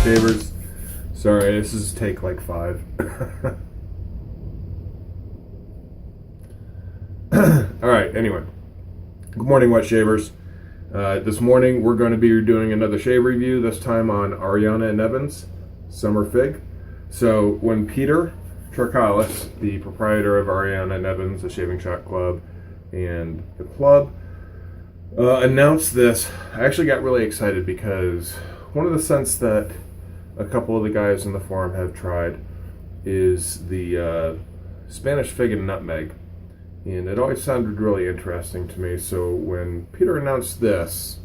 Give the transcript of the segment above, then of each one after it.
Shavers. Sorry, this is take like 5. Alright, anyway. Good morning, wet shavers. This morning we're going to be doing another shave review, this time on Ariana Evans Summer Fig. So when Peter Charkalis, the proprietor of Ariana Evans, the Shaving Shop Club, and the club, announced this, I actually got really excited because one of the scents that a couple of the guys in the forum have tried is the Spanish fig and nutmeg. And it always sounded really interesting to me, so when Peter announced this,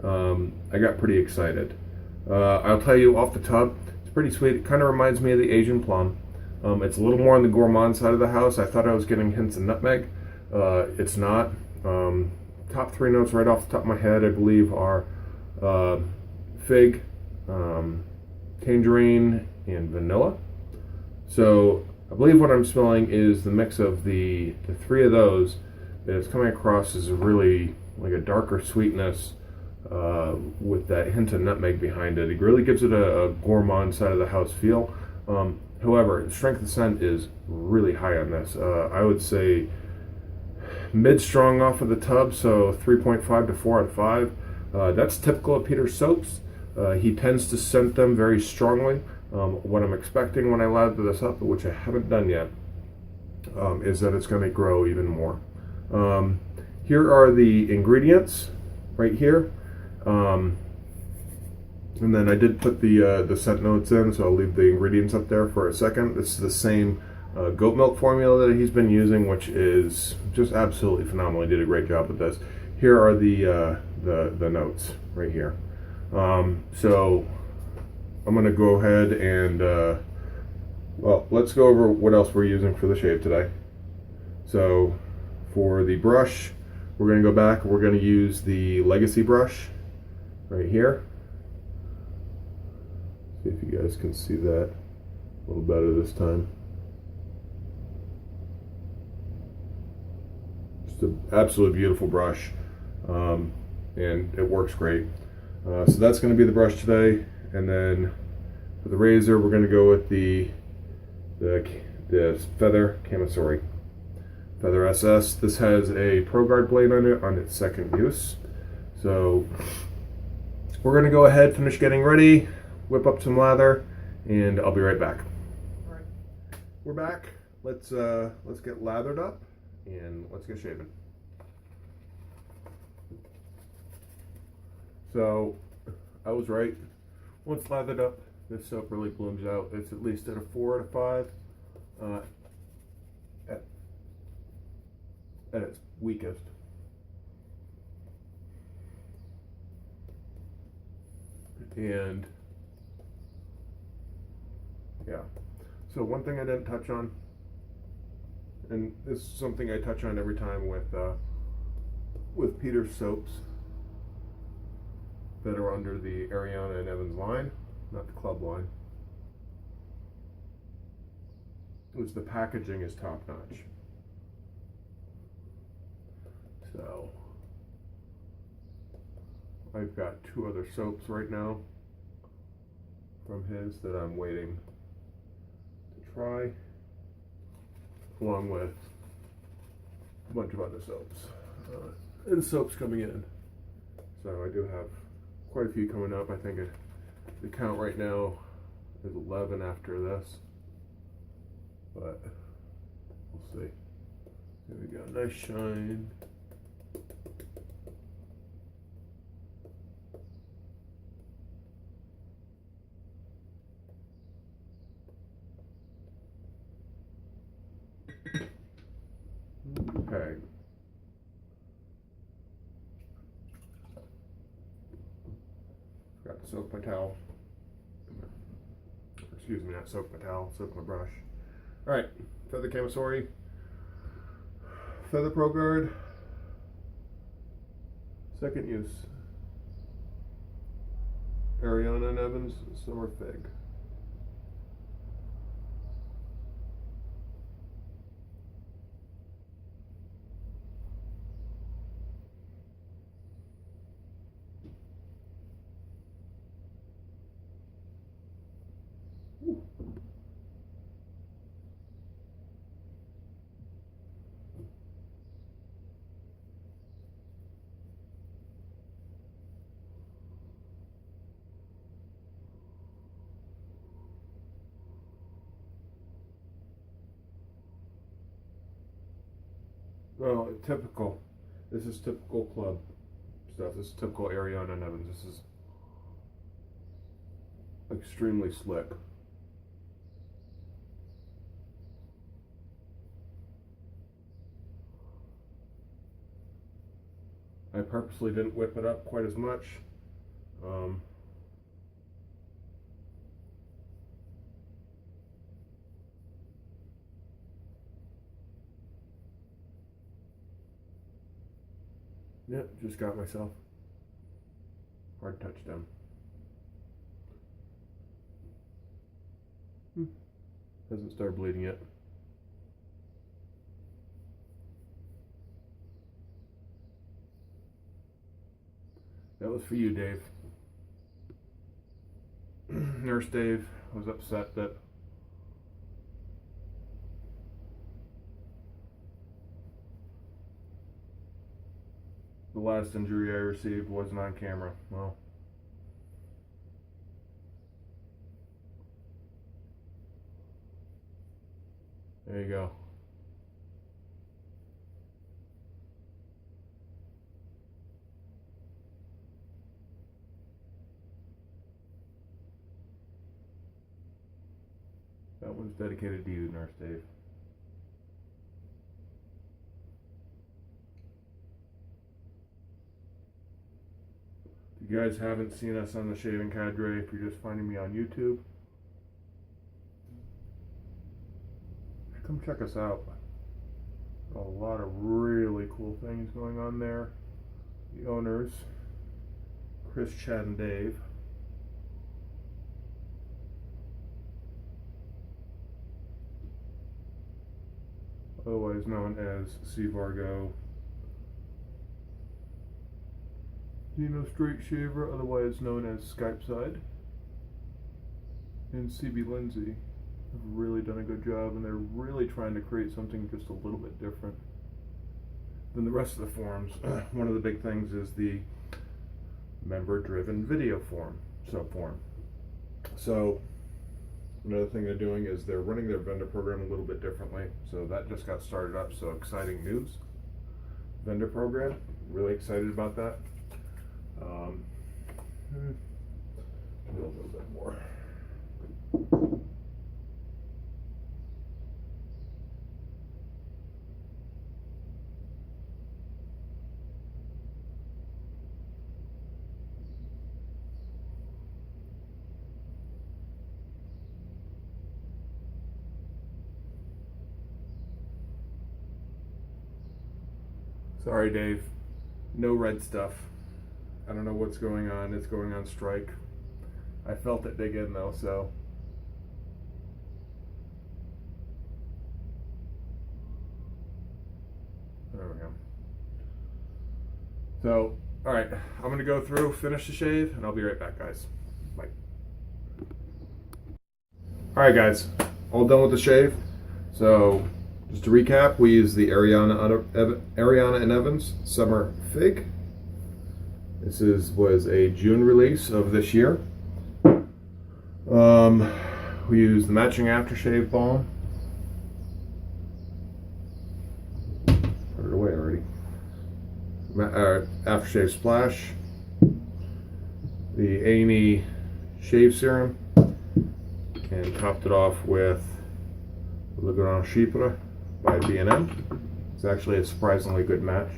I got pretty excited. I'll tell you off the top, it's pretty sweet. It kind of reminds me of the Asian plum. It's a little more on the gourmand side of the house. I thought I was getting hints of nutmeg. It's not. Top 3 notes right off the top of my head, I believe, are fig, tangerine, and vanilla. So I believe what I'm smelling is the mix of the 3 of those. It's coming across as really like a darker sweetness with that hint of nutmeg behind it. It really gives it a gourmand side of the house feel. However, the strength of scent is really high on this. I would say mid-strong off of the tub, so 3.5 to 4 out of 5. That's typical of Peter's soaps. He tends to scent them very strongly. What I'm expecting when I lather this up, which I haven't done yet, is that it's going to grow even more. Here are the ingredients right here. And then I did put the scent notes in, so I'll leave the ingredients up there for a second. This is the same goat milk formula that he's been using, which is just absolutely phenomenal. He did a great job with this. Here are the notes right here. So I'm going to go ahead and, well, let's go over what else we're using for the shave today. So for the brush, we're going to go back. We're going to use the Legacy brush right here. See if you guys can see that a little better this time. Just an absolutely beautiful brush, and it works great. So that's going to be the brush today. And then for the razor, we're going to go with the Feather Kamisori. Feather SS. This has a Pro Guard blade on it on its second use. So we're going to go ahead, finish getting ready, whip up some lather, and I'll be right back. All right, we're back. Let's get lathered up and let's get shaving. So I was right. Once lathered up, this soap really blooms out. It's at least at a 4 out of 5 at its weakest. And yeah, so one thing I didn't touch on, and this is something I touch on every time with Peter's soaps that are under the Ariana and Evans line, not the club line, which the packaging is top notch. So I've got 2 other soaps right now from his that I'm waiting to try, along with a bunch of other soaps and soaps coming in. So I do have quite a few coming up. I think the count right now is 11 after this, but we'll see. There we go, nice shine. Okay. Forgot to soak my towel. Excuse me, not soak my towel, soak my brush. Alright, Feather Kamisori, Feather Pro Guard, second use, Ariana Evans Summer Fig. Oh, typical. This is typical club stuff. This is typical Ariana Evans. This is extremely slick. I purposely didn't whip it up quite as much. Yep, just got myself. Hard touchdown. Hasn't started bleeding yet. That was for you, Dave. Nurse Dave was upset that the last injury I received wasn't on camera. Well, there you go. That one's dedicated to you, Nurse Dave. If you guys haven't seen us on the Shaving Cadre, if you're just finding me on YouTube, come check us out. A lot of really cool things going on there. The owners, Chris, Chad, and Dave. Otherwise known as C. Vargo. Dino Straight Shaver, otherwise known as Skype Side. And CB Lindsay have really done a good job, and they're really trying to create something just a little bit different than the rest of the forums. One of the big things is the member-driven video subform. So another thing they're doing is they're running their vendor program a little bit differently. So that just got started up. So exciting news. Vendor program. Really excited about that. A little bit more. Sorry, Dave. No red stuff. I don't know what's going on. It's going on strike. I felt it dig in though, so. There we go. So, all right, I'm gonna go through, finish the shave, and I'll be right back, guys. Bye. All right, guys, all done with the shave. So, just to recap, we use the Ariana and Evans Summer Fig. This was a June release of this year. We use the matching aftershave balm. Put it away already. Aftershave splash. The A&E shave serum. And topped it off with Le Grand Chypre by B&M. It's actually a surprisingly good match.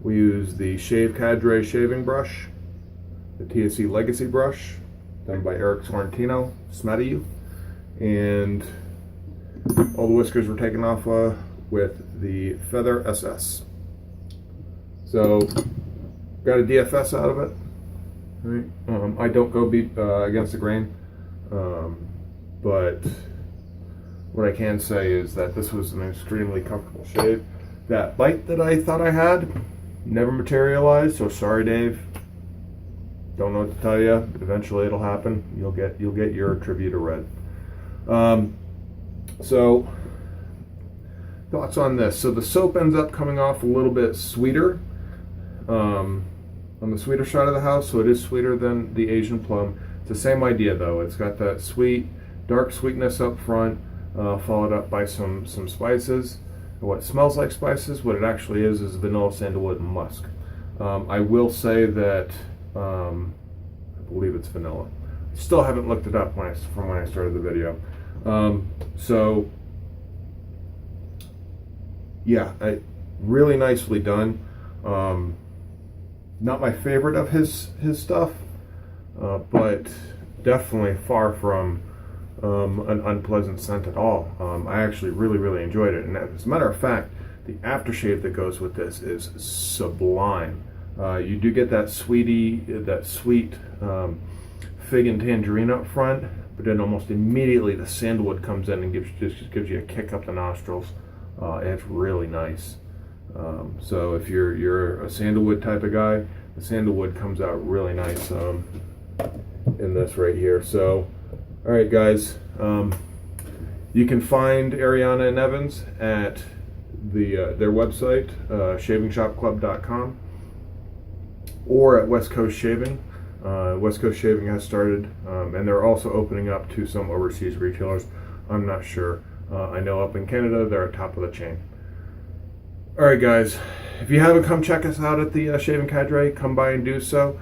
We use the Shave Cadre shaving brush, the TSC Legacy brush, done by Sorrentino, Smattayu, and all the whiskers were taken off with the Feather SS. So, got a DFS out of it. Right. I don't go against the grain, but what I can say is that this was an extremely comfortable shave. That bite that I thought I had never materialized, so sorry, Dave. Don't know what to tell you. Eventually it'll happen. You'll get your tribute of red. So thoughts on this. So the soap ends up coming off a little bit sweeter, on the sweeter side of the house, so it is sweeter than the Asian plum. It's the same idea though. It's got that sweet, dark sweetness up front, followed up by some spices. what smells like spices. What it actually is vanilla, sandalwood, and musk. I will say that I believe it's vanilla. Still haven't looked it up from when I started the video. So yeah, really nicely done. Not my favorite of his stuff, but definitely far from an unpleasant scent at all. I actually really enjoyed it, and as a matter of fact, the aftershave that goes with this is sublime. You do get that sweet fig and tangerine up front, but then almost immediately the sandalwood comes in and just gives you a kick up the nostrils. It's really nice. So if you're a sandalwood type of guy, the sandalwood comes out really nice in this right here. So, all right, guys, you can find Ariana and Evans at their website, shavingshopclub.com, or at West Coast Shaving. West Coast Shaving has started, and they're also opening up to some overseas retailers. I'm not sure. I know up in Canada, they're at top of the chain. All right, guys, if you haven't come check us out at the Shaving Cadre, come by and do so.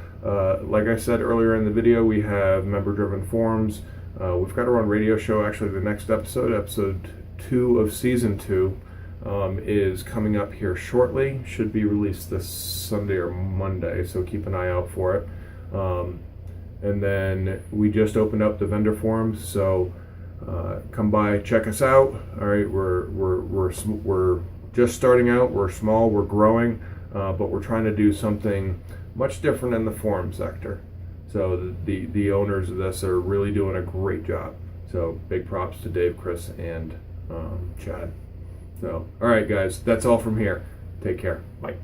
Like I said earlier in the video, we have member-driven forums. We've got our own radio show. Actually, the next episode 2 of season 2, is coming up here shortly. Should be released this Sunday or Monday, so keep an eye out for it. And then we just opened up the vendor forums, so come by, check us out. All right, we're just starting out. We're small, we're growing, but we're trying to do something much different in the forum sector. So the owners of this are really doing a great job. So big props to Dave, Chris, and Chad. So all right, guys, that's all from here. Take care. Bye.